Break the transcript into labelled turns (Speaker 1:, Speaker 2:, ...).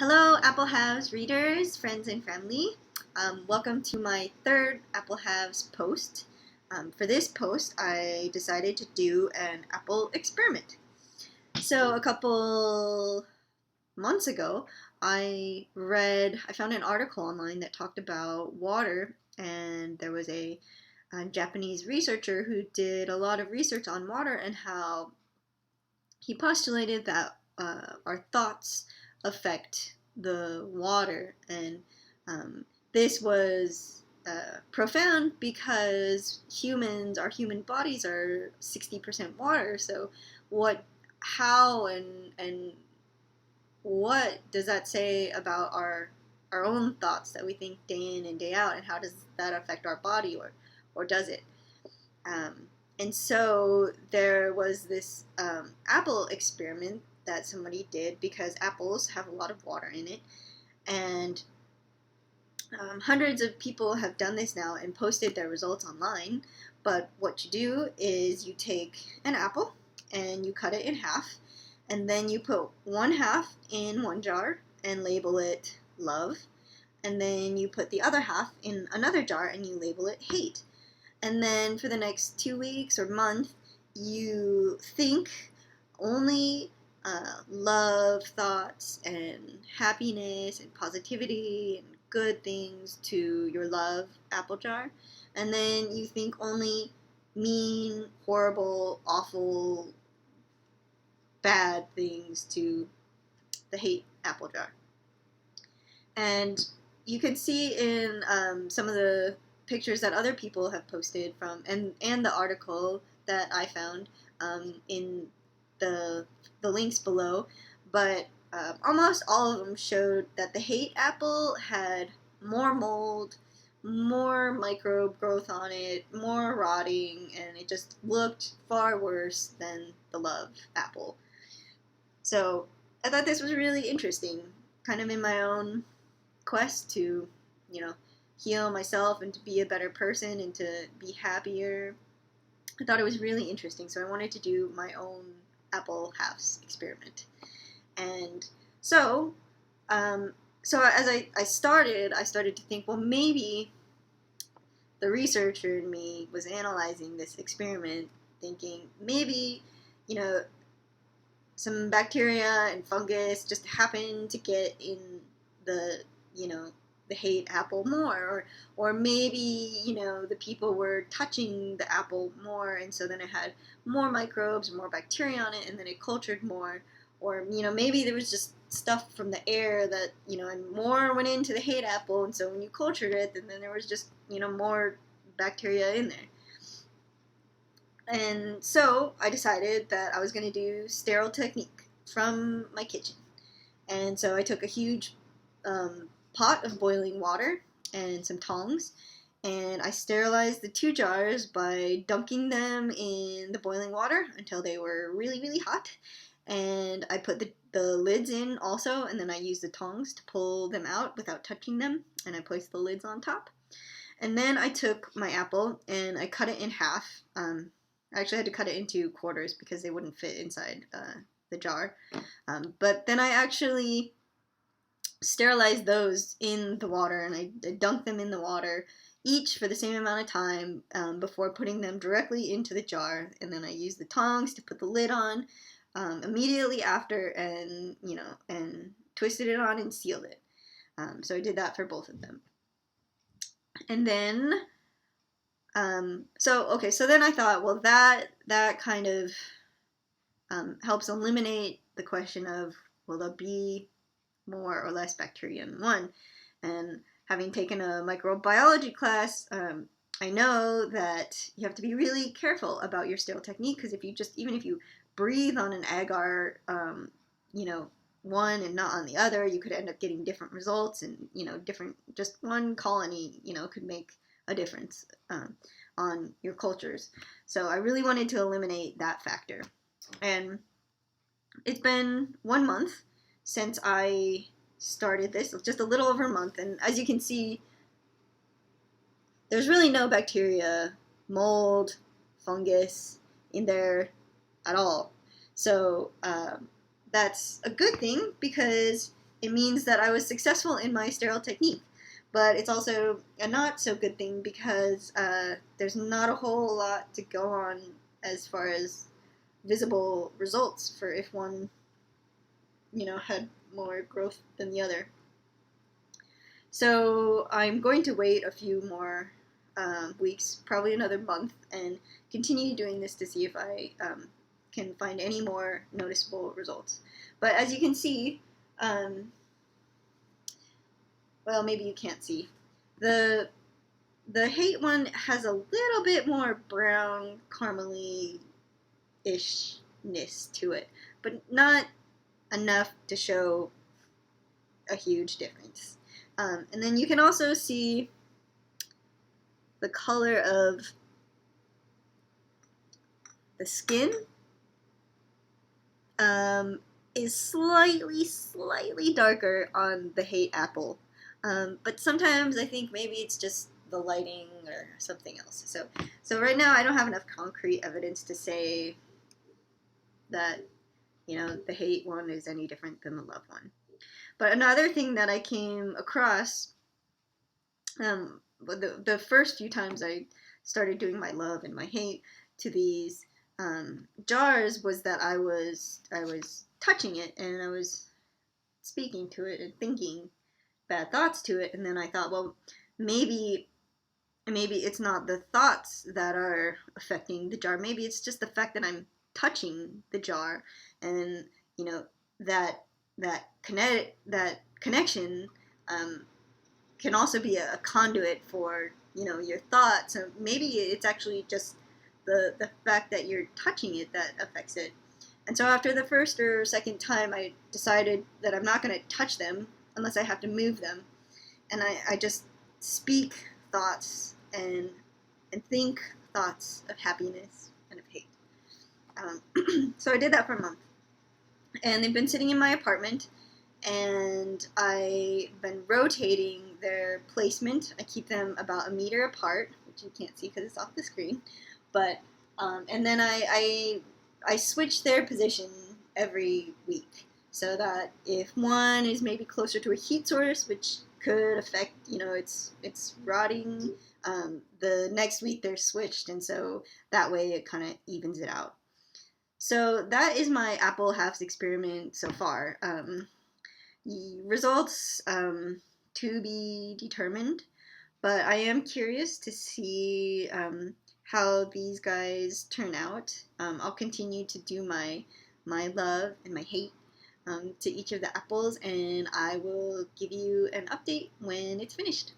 Speaker 1: Hello, Apple Halves readers, friends, and family. Welcome to my third Apple Halves post. For this post, I decided to do an apple experiment. So a couple months ago, I found an article online that talked about water, and there was a Japanese researcher who did a lot of research on water and how he postulated that our thoughts affect the water, and this was profound because our human bodies are 60% water. So, how, and what does that say about our own thoughts that we think day in and day out, and how does that affect our body, or does it? And so there was this apple experiment that somebody did because apples have a lot of water in it, and hundreds of people have done this now and posted their results online. But what you do is you take an apple and you cut it in half, and then you put one half in one jar and label it love, and then you put the other half in another jar and you label it hate. And then for the next 2 weeks or month, you think only love thoughts and happiness and positivity and good things to your love apple jar. And then you think only mean, horrible, awful, bad things to the hate apple jar. And you can see in some of the pictures that other people have posted from, and the article that I found in the links below, but almost all of them showed that the hate apple had more mold, more microbe growth on it, more rotting, and it just looked far worse than the love apple. So I thought this was really interesting, kind of in my own quest to, heal myself and to be a better person and to be happier. I thought it was really interesting, so I wanted to do my own apple halves experiment. And so as I started to think, well, maybe the researcher in me was analyzing this experiment, thinking maybe, some bacteria and fungus just happened to get in the, the hate apple more, or maybe the people were touching the apple more, and so then it had more microbes, more bacteria on it, and then it cultured more, or maybe there was just stuff from the air that and more went into the hate apple, and so when you cultured it, then there was just more bacteria in there. And so I decided that I was going to do sterile technique from my kitchen, and so I took a huge pot of boiling water and some tongs, and I sterilized the 2 jars by dunking them in the boiling water until they were really, really hot, and I put the lids in also, and then I used the tongs to pull them out without touching them, and I placed the lids on top. And then I took my apple and I cut it in half. I actually had to cut it into quarters because they wouldn't fit inside the jar, but then I actually sterilized those in the water, and I dunked them in the water each for the same amount of time before putting them directly into the jar, and then I used the tongs to put the lid on immediately after, and and twisted it on and sealed it. So I did that for both of them, and then so then I thought, well, that kind of helps eliminate the question of, will there be more or less bacteria in one. And having taken a microbiology class, I know that you have to be really careful about your sterile technique, because even if you breathe on an agar, one and not on the other, you could end up getting different results, and just one colony could make a difference on your cultures. So I really wanted to eliminate that factor. And it's been 1 month since I started this, just a little over a month, and as you can see, there's really no bacteria, mold, fungus in there at all. So that's a good thing, because it means that I was successful in my sterile technique. But it's also a not so good thing because there's not a whole lot to go on as far as visible results for if one, had more growth than the other. So I'm going to wait a few more weeks, probably another month, and continue doing this to see if I can find any more noticeable results. But as you can see, well, maybe you can't see, the hate one has a little bit more brown caramely-ishness to it, but not enough to show a huge difference. And then you can also see the color of the skin is slightly darker on the hate apple. But sometimes I think maybe it's just the lighting or something else. So right now I don't have enough concrete evidence to say that, the hate one is any different than the love one. But another thing that I came across, the first few times I started doing my love and my hate to these jars, was that I was touching it and I was speaking to it and thinking bad thoughts to it, and then I thought, well, maybe it's not the thoughts that are affecting the jar. Maybe it's just the fact that I'm touching the jar, and that connection can also be a conduit for your thoughts. So maybe it's actually just the fact that you're touching it that affects it. And so after the first or second time, I decided that I'm not going to touch them unless I have to move them, and I just speak thoughts and think thoughts of happiness and of hate. So I did that for a month, and they've been sitting in my apartment, and I've been rotating their placement. I keep them about a meter apart, which you can't see because it's off the screen, but and then I switch their position every week, so that if one is maybe closer to a heat source, which could affect, it's rotting, the next week they're switched, and so that way it kind of evens it out. So that is my apple halves experiment so far. Results to be determined, but I am curious to see how these guys turn out. I'll continue to do my love and my hate to each of the apples, and I will give you an update when it's finished.